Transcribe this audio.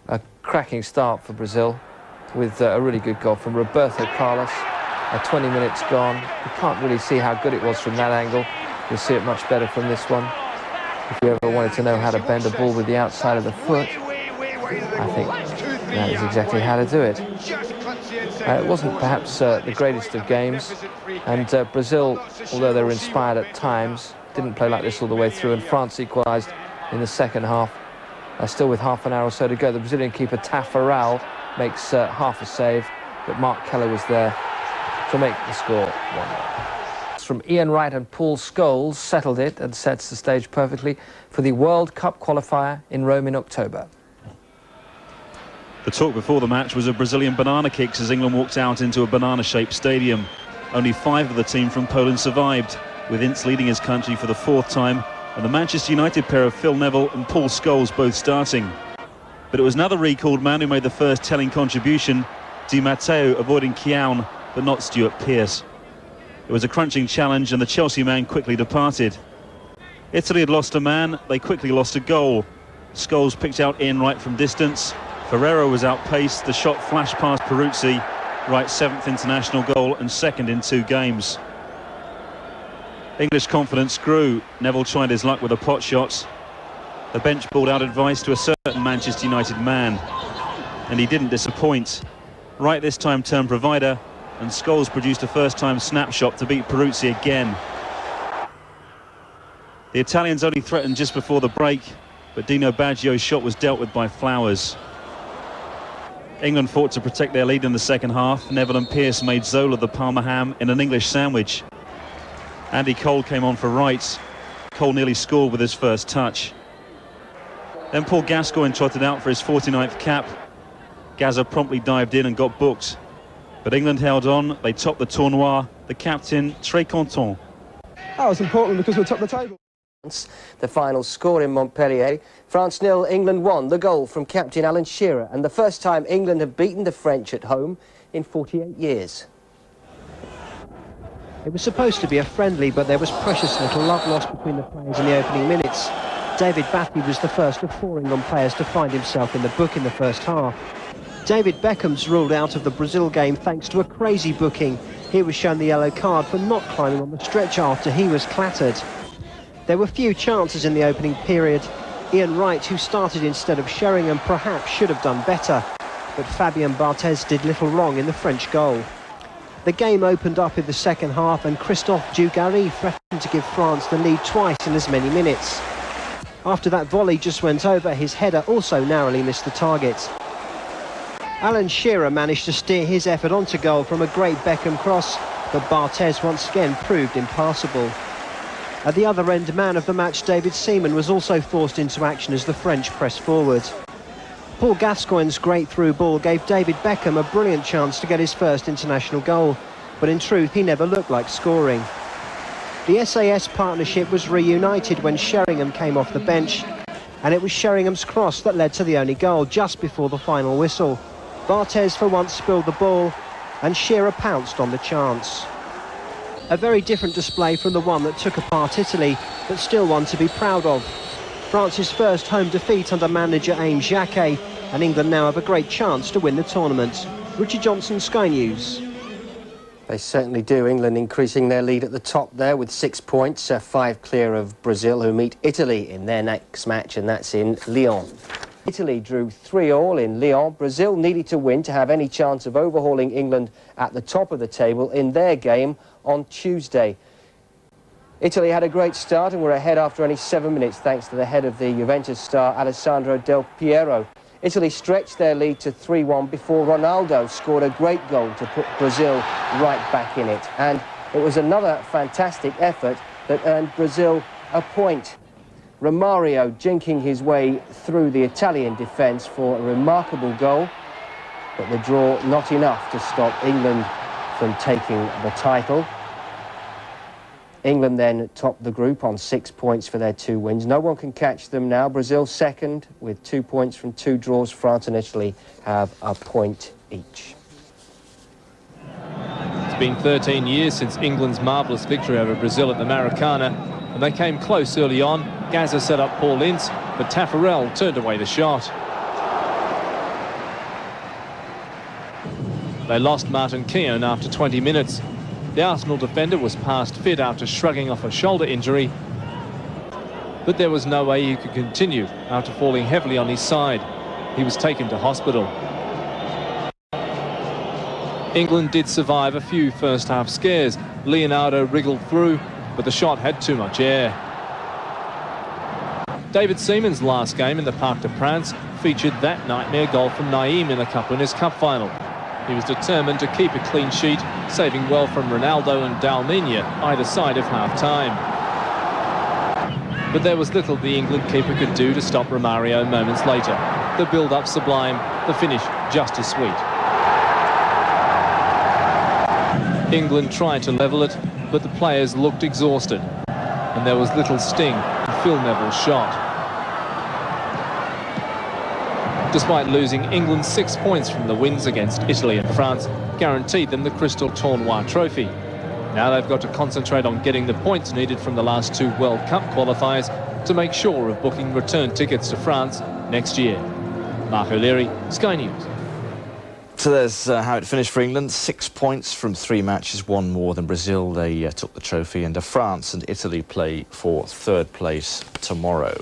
A cracking start for Brazil with a really good goal from Roberto Carlos. 20 minutes gone. You can't really see how good it was from that angle. You'll see it much better from this one. If you ever wanted to know how to bend a ball with the outside of the foot, I think that is exactly how to do it. It wasn't perhaps the greatest of games, and Brazil, although they were inspired at times, didn't play like this all the way through, and France equalised in the second half. Still with half an hour or so to go, the Brazilian keeper Taffarel makes half a save, but Mark Keller was there to make the score 1-0. From Ian Wright and Paul Scholes settled it and sets the stage perfectly for the World Cup qualifier in Rome in October. The talk before the match was of Brazilian banana kicks as England walked out into a banana-shaped stadium. Only 5 of the team from Poland survived, with Ince leading his country for the 4th time, and the Manchester United pair of Phil Neville and Paul Scholes both starting. But it was another recalled man who made the first telling contribution, Di Matteo avoiding Keown, but not Stuart Pearce. It was a crunching challenge and the Chelsea man quickly departed. Italy had lost a man, they quickly lost a goal. Scholes picked out Ian Wright from distance. Ferrero was outpaced, the shot flashed past Peruzzi, Wright's 7th international goal and 2nd in 2 games. English confidence grew. Neville tried his luck with a pot shot. The bench bawled out advice to a certain Manchester United man, and he didn't disappoint. Wright this time turned provider, and Scholes produced a first-time snapshot to beat Peruzzi again. The Italians only threatened just before the break, but Dino Baggio's shot was dealt with by Flowers. England fought to protect their lead in the second half. Neville and Pearce made Zola the Parma ham in an English sandwich. Andy Cole came on for Wright. Cole nearly scored with his first touch. Then Paul Gascoigne trotted out for his 49th cap. Gazza promptly dived in and got booked. But England held on. They topped the tournoi. The captain, très content. That was important because we're top of the table. The final score in Montpellier. France 0, England 1. The goal from captain Alan Shearer, and the first time England have beaten the French at home in 48 years. It was supposed to be a friendly, but there was precious little love lost between the players in the opening minutes. David Batty was the first of 4 England players to find himself in the book in the first half. David Beckham's ruled out of the Brazil game thanks to a crazy booking. He was shown the yellow card for not climbing on the stretch after he was clattered. There were few chances in the opening period. Ian Wright, who started instead of Sheringham, perhaps should have done better, but Fabien Barthez did little wrong in the French goal. The game opened up in the second half and Christophe Dugarry threatened to give France the lead twice in as many minutes. After that volley just went over, his header also narrowly missed the target. Alan Shearer managed to steer his effort onto goal from a great Beckham cross, but Barthez once again proved impassable. At the other end, man of the match David Seaman was also forced into action as the French pressed forward. Paul Gascoigne's great through ball gave David Beckham a brilliant chance to get his first international goal, but in truth he never looked like scoring. The SAS partnership was reunited when Sheringham came off the bench, and it was Sheringham's cross that led to the only goal just before the final whistle. Barthez for once spilled the ball, and Shearer pounced on the chance. A very different display from the one that took apart Italy, but still one to be proud of. France's first home defeat under manager Aime Jacquet, and England now have a great chance to win the tournament. Richard Johnson, Sky News. They certainly do. England increasing their lead at the top there with 6 points, 5 clear of Brazil, who meet Italy in their next match, and that's in Lyon. Italy drew 3-3 in Lyon. Brazil needed to win to have any chance of overhauling England at the top of the table in their game on Tuesday. Italy had a great start and were ahead after only 7 minutes thanks to the head of the Juventus star Alessandro Del Piero. Italy stretched their lead to 3-1 before Ronaldo scored a great goal to put Brazil right back in it. And it was another fantastic effort that earned Brazil a point. Romario jinking his way through the Italian defence for a remarkable goal, but the draw not enough to stop England from taking the title. England then topped the group on 6 points for their 2 wins. No one can catch them now. Brazil second with 2 points from 2 draws. France and Italy have a point each. It's been 13 years since England's marvellous victory over Brazil at the Maracana, and they came close early on. Gazza set up Paul Ince, but Taffarel turned away the shot. They lost Martin Keown after 20 minutes. The Arsenal defender was past fit after shrugging off a shoulder injury, but there was no way he could continue after falling heavily on his side. He was taken to hospital. England did survive a few first-half scares. Leonardo wriggled through, but the shot had too much air. David Seaman's last game in the Parc des Princes featured that nightmare goal from Naeem in the Cup Winners' Cup final. He was determined to keep a clean sheet, saving well from Ronaldo and Dalmeida either side of half-time. But there was little the England keeper could do to stop Romario moments later. The build-up sublime, the finish just as sweet. England tried to level it, but the players looked exhausted, and there was little sting in Phil Neville's shot. Despite losing, England 6 points from the wins against Italy and France guaranteed them the Crystal Tournoi trophy. Now they've got to concentrate on getting the points needed from the last 2 World Cup qualifiers to make sure of booking return tickets to France next year. Mark O'Leary, Sky News. So there's how it finished for England. 6 points from 3 matches, 1 more than Brazil. They took the trophy, and France and Italy play for 3rd place tomorrow.